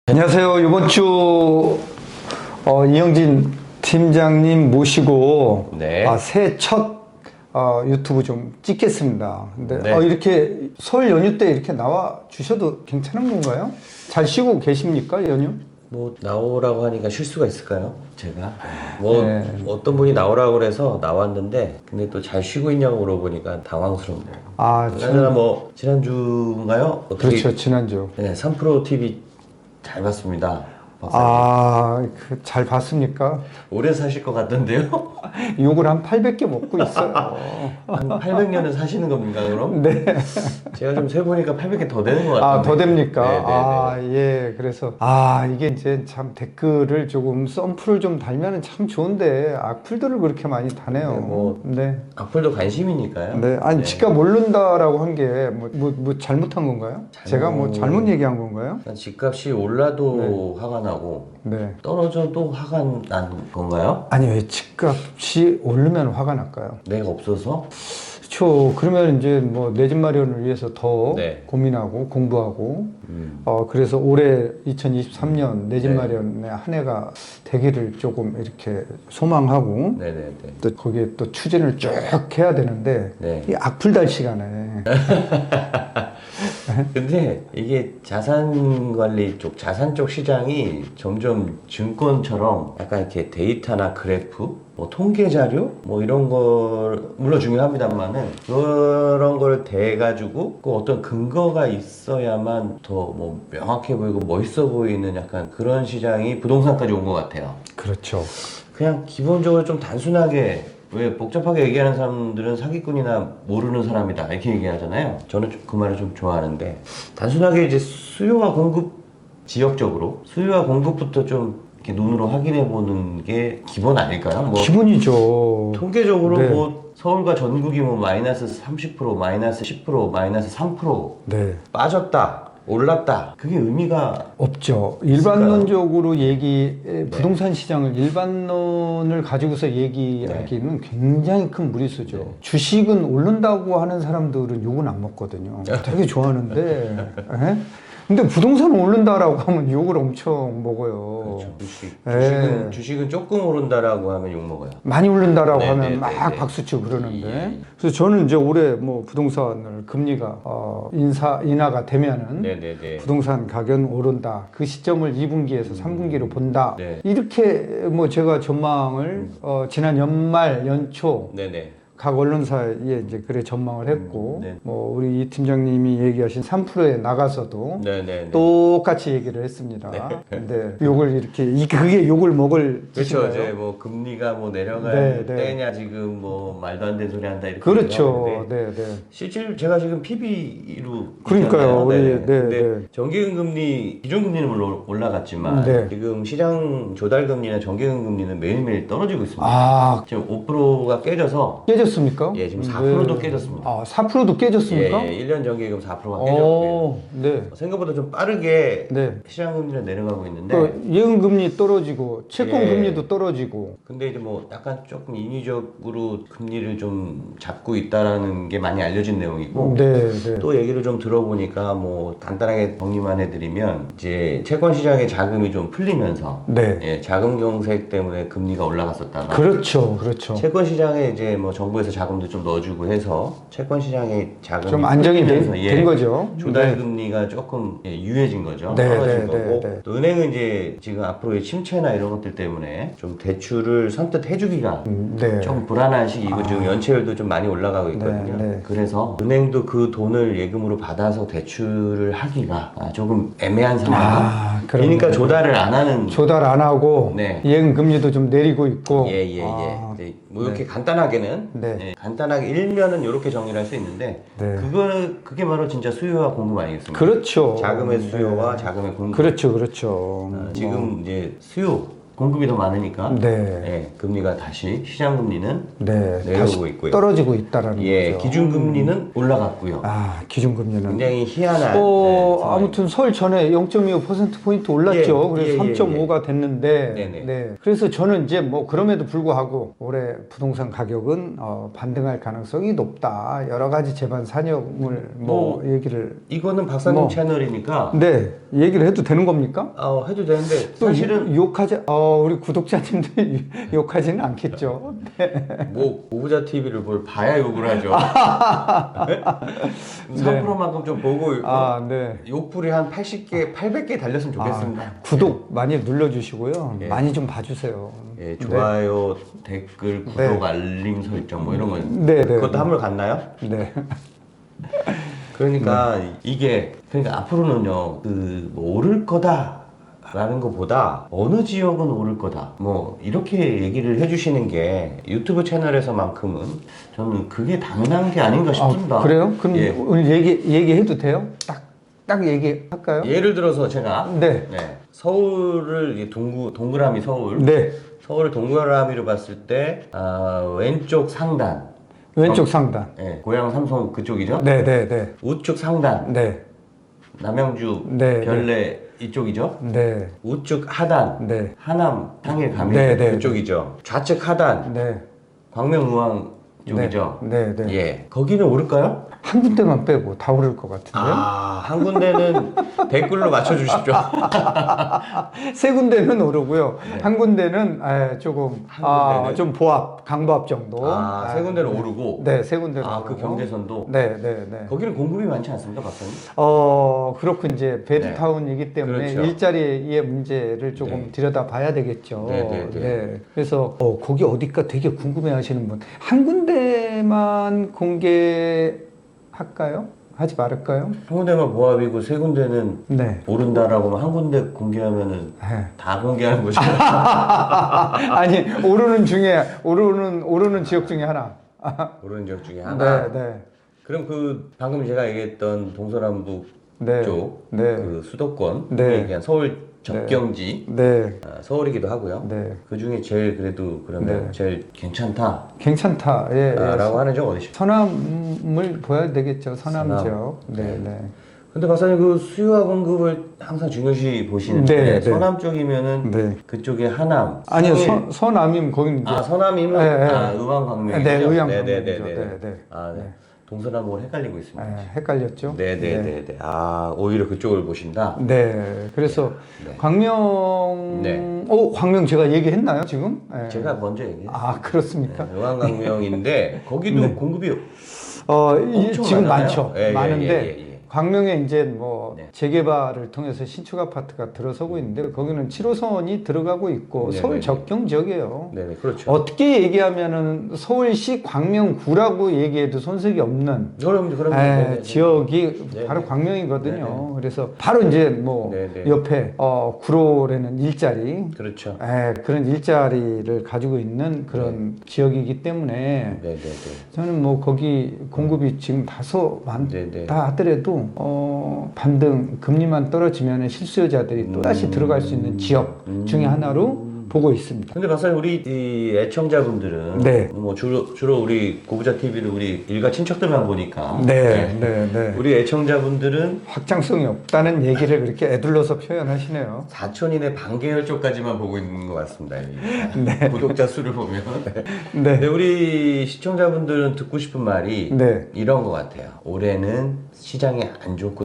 안녕하세요. 이번 주 이영진 팀장님 모시고 네. 새해 첫 유튜브 좀 찍겠습니다. 근데 네. 이렇게 설 연휴 때 이렇게 나와 주셔도 괜찮은 건가요? 잘 쉬고 계십니까, 연휴? 뭐 나오라고 하니까 쉴 수가 있을까요? 제가 네. 어떤 분이 나오라고 그래서 나왔는데 근데 또 잘 쉬고 있냐고 물어보니까 당황스럽네요. 그나저나 뭐 지난주인가요? 그렇죠. 지난주. 네, 3프로 TV 잘 봤습니다. 박사님. 잘 봤습니까? 오래 사실 것 같던데요? 욕을 한 800개 먹고 있어요. 한 800년을 사시는 겁니까 그럼? 네. 제가 좀 세보니까 800개 더 되는 것 같은데. 더 됩니까? 네. 예. 그래서, 이게 이제 참 댓글을 조금 썸프를 좀 달면은 참 좋은데, 악플들을 그렇게 많이 다네요. 네, 뭐 네. 악플도 관심이니까요. 네. 아니, 지가 모른다라고 한 게, 뭐 잘못한 건가요? 제가 뭐 잘못 얘기한 건가요? 집값이 올라도 화가 나고 네. 떨어져도 화가 난 건가요? 아니, 왜 집값이 오르면 화가 날까요? 내가 없어서? 그렇죠. 그러면 이제 뭐 내 집 마련을 위해서 더 네. 고민하고 공부하고 그래서 올해 2023년 내 집 네. 마련의 한 해가 되기를 조금 이렇게 소망하고 네네네. 또 거기에 또 추진을 쭉 해야 되는데 네. 이 악플 달 시간에 근데 이게 자산 관리 쪽, 자산 쪽 시장이 점점 증권처럼 약간 이렇게 데이터나 그래프, 뭐 통계 자료, 뭐 이런 걸 물론 중요합니다만은 그런 걸 대가지고 그 어떤 근거가 있어야만 더 뭐 명확해 보이고 멋있어 보이는 약간 그런 시장이 부동산까지 온 것 같아요. 그렇죠. 그냥 기본적으로 좀 단순하게 왜 복잡하게 얘기하는 사람들은 사기꾼이나 모르는 사람이다 이렇게 얘기하잖아요. 저는 그 말을 좀 좋아하는데 단순하게 이제 수요와 공급 지역적으로 수요와 공급부터 좀 이렇게 눈으로 확인해 보는 게 기본 아닐까요? 뭐 기본이죠. 통계적으로 네. 뭐 서울과 전국이 뭐 마이너스 30%, 마이너스 10%, 마이너스 3% 네. 빠졌다. 올랐다. 그게 의미가 없죠. 일반론적으로 부동산 시장을 일반론을 가지고서 얘기하기는 굉장히 큰 무리수죠. 네. 주식은 오른다고 하는 사람들은 욕은 안 먹거든요. 되게 좋아하는데. 에? 근데 부동산은 오른다라고 하면 욕을 엄청 먹어요. 그렇죠. 주식은 조금 오른다라고 하면 욕 먹어요. 많이 오른다라고 네, 하면 네, 막 네, 네. 박수치고 그러는데. 예. 그래서 저는 이제 올해 뭐 부동산을 금리가 인하가 되면은 네네네. 부동산 가격은 오른다. 그 시점을 2분기에서 3분기로 본다. 네. 이렇게 뭐 제가 전망을 지난 연말 연초 네네. 각 언론사에 이제 그래 전망을 했고 네. 뭐 우리 이 팀장님이 얘기하신 3%에 나가서도 네네. 똑같이 얘기를 했습니다. 근데 욕을 이렇게 그게 욕을 먹을 그렇죠. 뜻인가요? 이제 뭐 금리가 뭐 내려갈 네, 네. 때냐 지금 뭐 말도 안 되는 소리 한다 이렇게 그렇죠. 얘기하는데 네, 네. 실제로 제가 지금 PB로 그러니까요. 근데 네. 정기금리 기존금리는 물론 올라갔지만 네. 지금 시장 조달금리나 정기금리는 매일매일 떨어지고 있습니다. 지금 5%가 깨져서 깨졌습니까? 예, 지금 4%도 네. 깨졌습니다. 4%도 깨졌습니까? 예, 1년 정기금 4%가 깨졌고요. 네. 생각보다 좀 빠르게 네. 시장금리는 내려가고 있는데 그 예금금리 떨어지고 채권금리도 예. 떨어지고 근데 이제 뭐 약간 조금 인위적으로 금리를 좀 잡고 있다라는 게 많이 알려진 내용이고 네. 또 얘기를 좀 들어보니까 뭐 간단하게 정리만 해드리면 이제 채권 시장의 자금이 좀 풀리면서 네. 예, 자금 경색 때문에 금리가 올라갔었다가 그렇죠. 채권 시장에 이제 뭐 정부에서 자금도 좀 넣어주고 해서 채권 시장의 자금이 좀 안정이 풀리면서 된 거죠. 조달 금리가 조금 유해진 거죠. 네, 떨어진 네, 거고 네, 네. 또 은행은 이제 지금 앞으로의 침체나 이런 것들 때문에 좀 대출을 선뜻 해주기가 네. 좀 불안한 시기고 지금 연체율도 좀 많이 올라가고 있거든요. 네. 그래서 은행도 그 돈을 예금으로 받아서 대출을 하기가 조금 애매한 상황. 그러니까 조달을 안 하는. 조달 안 하고 네. 예금금리도 좀 내리고 있고. 예. 네, 뭐 이렇게 간단하게는 네. 예, 간단하게 일면은 이렇게 정리를 할 수 있는데 네. 그게 바로 진짜 수요와 공급 아니겠습니까? 그렇죠. 자금의 수요와 자금의 공급. 그렇죠. 지금 이제 수요 공급이 더 많으니까 네. 예, 금리가 다시 시장 금리는 네, 내려오고 다시 있고요. 떨어지고 있다라는 예, 거죠. 기준금리는 올라갔고요. 아, 기준금리는. 굉장히 희한한 네, 상황입니다. 아무튼 설 전에 0.25%포인트 올랐죠. 예, 그래서 예, 3.5가 됐는데, 네네. 네. 그래서 저는 이제 뭐 그럼에도 불구하고 올해 부동산 가격은 반등할 가능성이 높다. 여러 가지 재반 산업을 뭐 얘기를. 이거는 박사님 뭐. 채널이니까 네. 얘기를 해도 되는 겁니까? 해도 되는데 또 사실은 욕하지, 우리 구독자님들 욕하지는 않겠죠. 뭐 고부자 TV를 뭘 봐야 욕을 하죠. 3%만큼 좀 보고 네. 욕불이 한 80개, 800개 달렸으면 좋겠습니다. 구독 많이 눌러주시고요. 예. 많이 좀 봐주세요. 예, 좋아요, 댓글, 구독, 네. 알림 설정 뭐 이런 거. 네, 네. 그것도 한물 갔나요? 네. 그러니까 이게 그러니까 앞으로는요 뭐 오를 거다라는 것보다 어느 지역은 오를 거다 뭐 이렇게 얘기를 해주시는 게 유튜브 채널에서만큼은 저는 그게 당연한 게 아닌가 싶습니다. 그래요? 그럼 예. 오늘 얘기해도 돼요? 딱 얘기할까요? 예를 들어서 제가 네. 서울을 이게 동그라미 서울 네. 서울을 동그라미로 봤을 때 왼쪽 상단 왼쪽 상단. 예, 고향 삼성 그쪽이죠? 네, 네, 네. 우측 상단 네. 남양주 네, 별내 이쪽이죠? 네. 우측 하단 네. 하남 당일 가면 네, 네, 그쪽이죠. 좌측 하단 네. 광명의왕 쪽이죠. 네, 네. 예, 거기는 오를까요? 한 군데만 빼고 다 오를 것 같은데요? 한 군데는 댓글로 맞춰주십시오. 세 군데는 오르고요. 네. 한 군데는 조금 한 군데는? 좀 강보합 정도. 세 군데는 오르고. 네, 세 군데는 그 오르고. 경계선도. 네, 네, 네. 거기는 공급이 많지 않습니까, 박사님? 그렇고 이제 베드타운이기 때문에 그렇죠. 일자리의 문제를 조금 네. 들여다 봐야 되겠죠. 네, 네, 네. 그래서 거기 어디까 되게 궁금해하시는 분, 한 군데만 공개할까요? 하지 말을까요? 한 군데만 보합이고 세 군데는 네. 오른다라고 하면 한 군데 공개하면은 네. 다 공개하는 거죠. 아니 오르는 지역 중에 하나. 오르는 지역 중에 하나. 네, 네. 그럼 방금 제가 얘기했던 동서남북 네. 쪽, 네. 그 수도권, 네. 얘기한 서울 접경지, 네. 서울이기도 하고요. 네. 그 중에 제일 그래도 그러면 네. 제일 괜찮다. 괜찮다. 예. 라고 하는 적 어디죠? 서남을 보야 되겠죠. 서남 서남. 지역. 네, 네. 근데 박사님 그 수요와 공급을 항상 중요시 보시는데 네, 네. 서남 쪽이면은 네. 그쪽에 하남. 아니요, 상일. 서남이면 거기는 이제 서남이면 네, 네. 의왕광명이죠. 네, 의왕 네, 네, 광명이죠. 네, 네. 네, 네. 네. 동서남북을 헷갈리고 있습니다. 헷갈렸죠? 네, 네, 네, 네. 오히려 그쪽을 보신다. 네. 그래서 네. 광명, 네. 광명 제가 얘기했나요, 지금? 네. 제가 먼저 얘기했어요. 그렇습니까? 의왕광명인데 거기도 네. 공급이 지금 많아요. 많죠. 예, 예, 많은데 예, 예. 광명에 이제 뭐 네. 재개발을 통해서 신축 아파트가 들어서고 있는데 거기는 7호선이 들어가고 있고 네, 서울 네, 접경 지역이에요. 네, 네, 그렇죠. 어떻게 얘기하면은 서울시 광명구라고 얘기해도 손색이 없는 그럼 네, 네. 지역이 네, 바로 네. 광명이거든요. 네, 네. 그래서 바로 이제 뭐 네, 네. 옆에 구로라는 일자리 그렇죠. 그런 일자리를 가지고 있는 그런 지역이기 때문에 네, 네, 네. 저는 뭐 거기 공급이 지금 다소 네, 네. 많다 하더라도 반등 금리만 떨어지면 실수요자들이 또 다시 들어갈 수 있는 지역 중에 하나로 보고 있습니다. 근데 박사님 우리 이 애청자분들은 네. 뭐 주로 우리 고부자 TV를 우리 일가 친척들만 보니까 네. 우리 애청자분들은 확장성이 없다는 얘기를 그렇게 애둘러서 표현하시네요. 사촌이네 반계열 쪽까지만 보고 있는 것 같습니다. 구독자 수를 보면. 네. 근데 우리 시청자분들은 듣고 싶은 말이 네. 이런 것 같아요. 올해는 시장이 안 좋고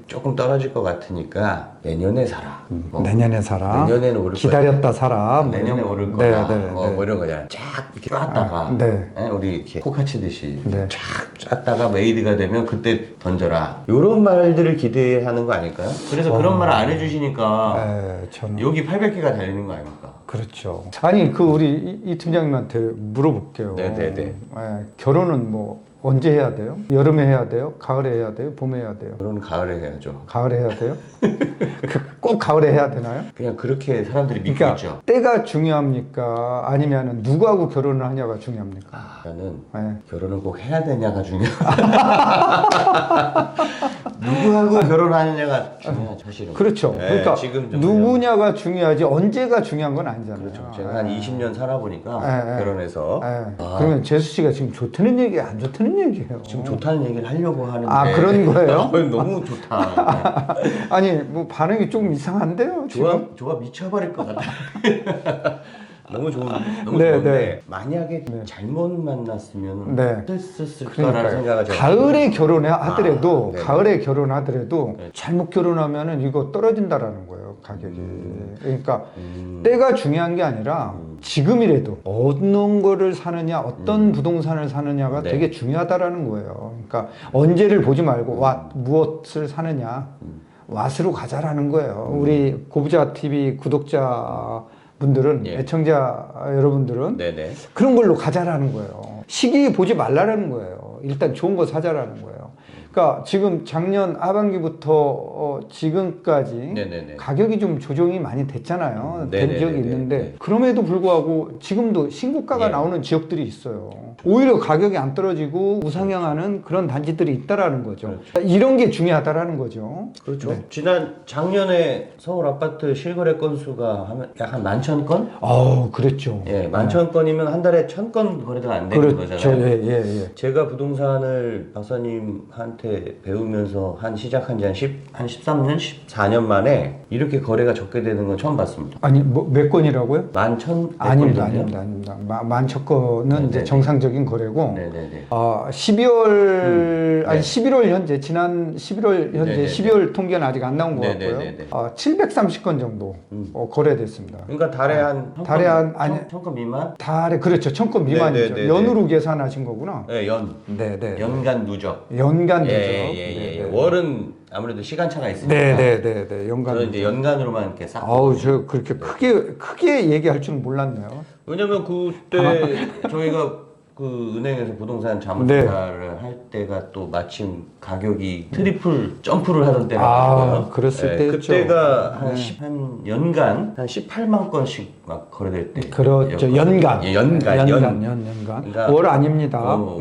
조금 떨어질 것 같으니까 내년에 사라. 뭐 내년에 사라. 내년에는 오를 기다렸다 사라. 뭐 내년에 이런- 오를 거다. 네. 뭐 이런 거잖아요. 쫙 이렇게 쐈다가 네. 우리 이렇게 코카 치듯이 네. 쫙 쐈다가 메이드가 되면 그때 던져라. 이런 말들을 기대하는 거 아닐까요? 그래서 그런 말 안 해주시니까 저는 여기 800개가 달리는 거 아닙니까? 그렇죠. 아니 우리 이 팀장님한테 물어볼게요. 네네네. 결혼은 뭐 언제 해야 돼요? 여름에 해야 돼요? 가을에 해야 돼요? 봄에 해야 돼요? 결혼은 가을에 해야죠. 가을에 해야 돼요? 꼭 가을에 해야 되나요? 그냥 그렇게 사람들이 믿고 그러니까 있죠. 때가 중요합니까? 아니면 누구하고 결혼을 하냐가 중요합니까? 저는 네. 결혼을 꼭 해야 되냐가 중요해요. 누구하고 결혼하느냐가 중요하죠, 사실은. 그렇죠. 네, 그러니까 지금 좀 누구냐가 중요하지 언제가 중요한 건 아니잖아요. 그렇죠. 제가 한 20년 살아보니까 예, 예. 결혼해서 그러면 재수 씨가 지금 좋다는 얘기예요, 안 좋다는 얘기예요? 지금 좋다는 얘기를 하려고 하는데 아, 그런 거예요? 너무 좋다. 아니 뭐 반응이 조금 이상한데요? 지금? 조합 미쳐버릴 것 같아. 너무 네, 좋은데 네. 만약에 잘못 만났으면 네. 어땠을까라는 생각을 제가 가을에 결혼하더라도 네. 가을에 결혼하더라도 네. 잘못 결혼하면은 이거 떨어진다라는 거예요, 가격이. 그러니까 때가 중요한 게 아니라 지금이라도 어느 거를 사느냐, 어떤 부동산을 사느냐가 네. 되게 중요하다라는 거예요. 그러니까 언제를 보지 말고 무엇을 사느냐, 왓으로 가자라는 거예요. 우리 고부자 TV 구독자 분들은 예. 애청자 여러분들은 네네. 그런 걸로 가자라는 거예요. 시기 보지 말라라는 거예요. 일단 좋은 거 사자라는 거예요. 그러니까 지금 작년 하반기부터 지금까지 네네네. 가격이 좀 조정이 많이 됐잖아요. 된 네네네네. 지역이 있는데 그럼에도 불구하고 지금도 신고가가 예. 나오는 지역들이 있어요. 오히려 가격이 안 떨어지고 우상향하는 그런 단지들이 있다라는 거죠. 이런 게 중요하다라는 거죠. 그렇죠. 작년에 서울 아파트 실거래 건수가 약 한 11,000건? 그랬죠. 예, 11,000건이면 한 달에 1,000건 거래도 안 되는 그렇죠. 거잖아요. 예. 제가 부동산을 박사님한테 배우면서 시작한 지 한 13년, 14년 만에 이렇게 거래가 적게 되는 건 처음 봤습니다. 아니, 몇 건이라고요? 11,000? 아닙니다. 11,000건은 이제 정상적인 거래고, 네네네. 12월, 아니, 11월 현재, 지난 11월 현재, 네네네. 12월 통계는 아직 안 나온 것 같고요. 네네네네. 730건 정도 거래됐습니다. 그러니까 달에 한 달에 한, 아니, 1,000건 미만? 달에, 그렇죠. 1000건 미만이죠. 네네네네. 연으로 계산하신 거구나. 네, 네네. 연간 누적. 연간 되죠. 예. 월은 아무래도 시간차가 있으니까. 네네네. 연간. 저는 이제 연간으로만 이렇게 싹. 저 그렇게 크게 얘기할 줄은 몰랐네요. 왜냐면 그때 저희가 그 은행에서 부동산 자문사를 할 때가 또 마침 가격이 트리플 점프를 하던 때라고요. 그랬을 때였죠. 그때가 한 연간 한 18만 건씩 막 거래될 때. 그렇죠. 연간. 예, 연간. 그러니까 월 아닙니다.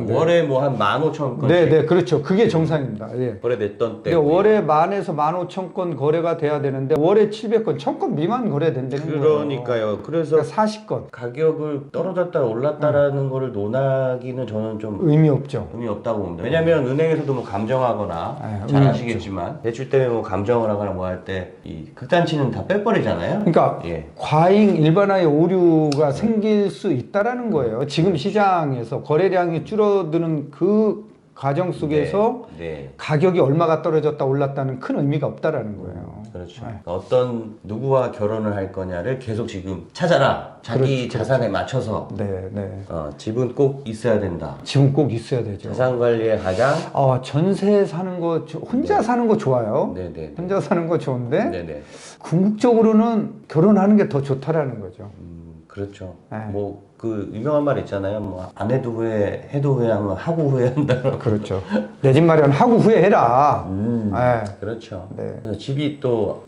월에 뭐 한 15,000건씩 네, 그렇죠. 그게 정상입니다. 예. 거래됐던 때. 근데 월에 10,000에서 15,000건 거래가 돼야 되는데 월에 700건, 1,000건 미만 거래된다는 거예요. 그러니까요. 그래서 그러니까 40건. 가격을 떨어졌다 올랐다라는 거를 논하기는 저는 좀 의미 없죠. 의미 없다고 봅니다. 왜냐하면 은행에서도 뭐 감정하거나 잘 아시겠지만 대출 때문에 뭐 감정을 하거나 뭐 할 때 이 극단치는 다 빼버리잖아요. 그러니까 예. 과잉 일반화의 오류가 생길 수 있다라는 거예요. 지금 시장에서 거래량이 줄어드는 그 과정 속에서 네. 가격이 얼마가 떨어졌다 올랐다는 큰 의미가 없다라는 거예요. 그렇죠. 어떤 누구와 결혼을 할 거냐를 계속 지금 찾아라. 자기 자산에 맞춰서 네. 집은 꼭 있어야 된다. 집은 꼭 있어야 되죠. 자산 관리에 가장 전세 사는 거 혼자 사는 거 좋아요. 네네. 혼자 사는 거 좋은데 네네. 궁극적으로는 결혼하는 게 더 좋다라는 거죠. 그렇죠. 네. 뭐 그 유명한 말 있잖아요. 뭐 안 해도 후회, 해도 후회하면 하고 후회한다. 그렇죠. 내 집 마련 하고 후회해라. 네. 그렇죠. 네. 그래서 집이 또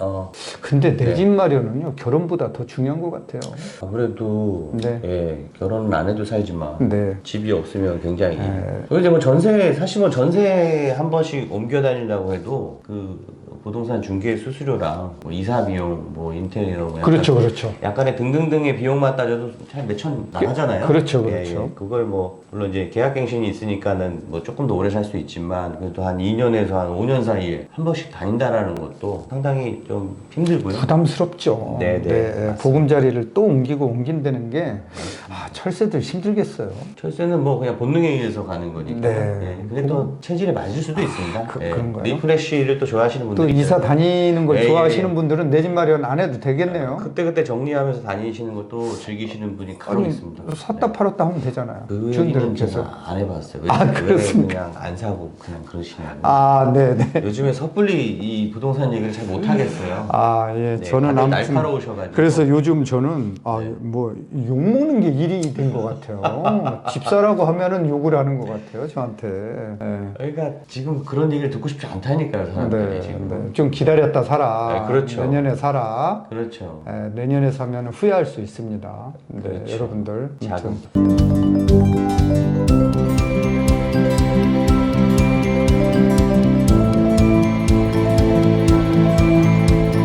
근데 내 집 마련은요 결혼보다 더 중요한 것 같아요. 아무래도 네. 예, 결혼은 안 해도 살지만 네. 집이 없으면 굉장히 네. 그리고 이제 뭐 전세 사실 뭐 전세 한 번씩 옮겨 다니려고 해도 그 부동산 중개 수수료랑 뭐 이사 비용, 뭐 인테리어, 뭐 그렇죠. 약간의 등등등의 비용만 따져도 한 몇천 나가잖아요. 그렇죠. 그걸 뭐 물론 이제 계약갱신이 있으니까는 뭐 조금 더 오래 살 수 있지만 그래도 한 2년에서 한 5년 사이에 한 번씩 다닌다라는 것도 상당히 좀 힘들고요. 부담스럽죠. 네. 보금자리를 또 옮긴다는 게 철새들 힘들겠어요. 철새는 뭐 그냥 본능에 의해서 가는 거니까. 네. 근데 또 체질에 맞을 수도 있습니다. 그런가요? 리프레쉬를 또 좋아하시는 또 분들 이사 다니는 걸 예, 좋아하시는 분들은 내 집 마련 안 해도 되겠네요. 그때 정리하면서 다니시는 것도 즐기시는 분이 간혹 있습니다. 샀다 팔았다 하면 되잖아요. 그 주인들은 얘기는 계속. 제가 안 해봤어요. 왜 그렇습니까? 그냥 안 사고 그냥 그러시냐고. 네네. 요즘에 섣불리 이 부동산 얘기를 잘 못하겠어요. 예. 네, 저는 다들 아무튼 날카로우셔가지고. 그래서 요즘 저는 뭐 욕먹는 게 일이 된 것 같아요. 집사라고 하면은 욕을 하는 것 같아요, 저한테. 그러니까 지금 그런 얘기를 듣고 싶지 않다니까요, 사람들이 지금. 좀 기다렸다 사라. 그렇죠. 내년에 사라. 그렇죠. 내년에 사면 후회할 수 있습니다. 그렇죠. 여러분들. 자금. 아무튼.